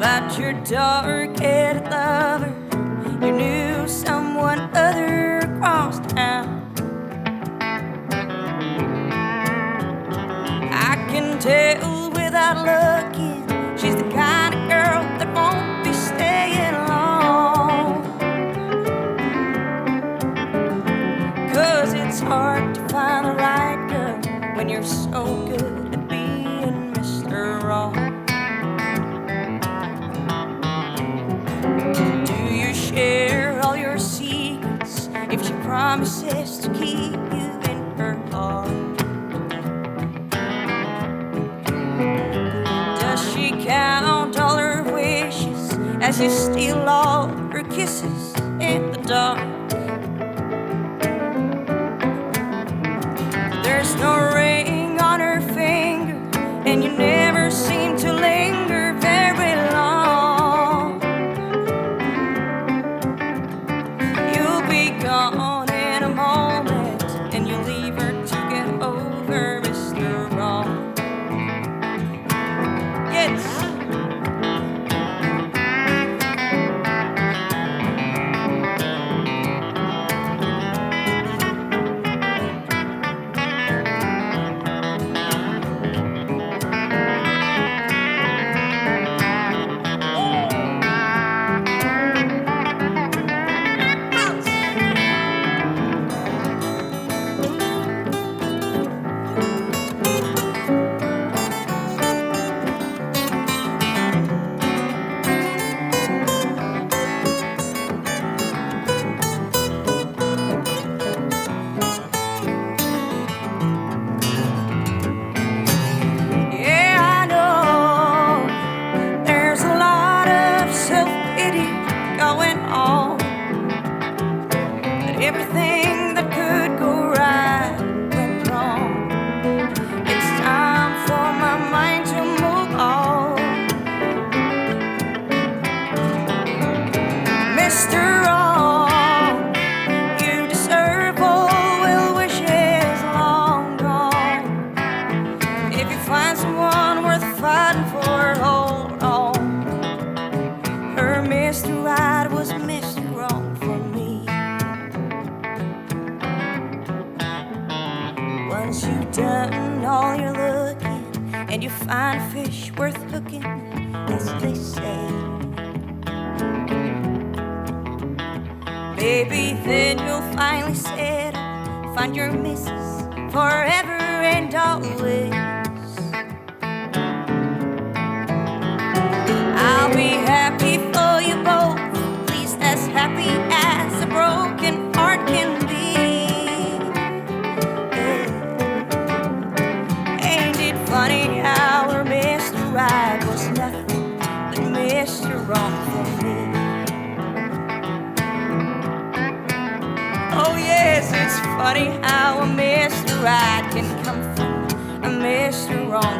about your dark-headed lover. You knew someone other across town. I can tell without looking, she's the kind of girl that won't be staying long. 'Cause it's hard to find the right girl when you're so good at being Mr. Wrong. Do you share all your secrets if she promises to keep you in her heart? Does she count all her wishes as you steal all her kisses in the dark? There's no ring on her finger, and you never seem to linger very long. You'll be gone in a moment, and you leave her to get over Mr. Wrong. Yes. Everything that could go right went wrong. It's time for my mind to move on. Mr. Wrong, you deserve all well wishes long gone. If you find someone worth fighting for, hold on. Her Mr. Right was Mr. Wrong for me. Once you've done all your looking and you find a fish worth hooking, as they say, baby, then you'll finally settle, find your missus forever and always. I'll be happy for you both, at least as happy as a broken heart can be. Funny how her Mr. Right was nothing but Mr. Wrong for me. Oh yes, it's funny how a Mr. Right can come from a Mr. Wrong.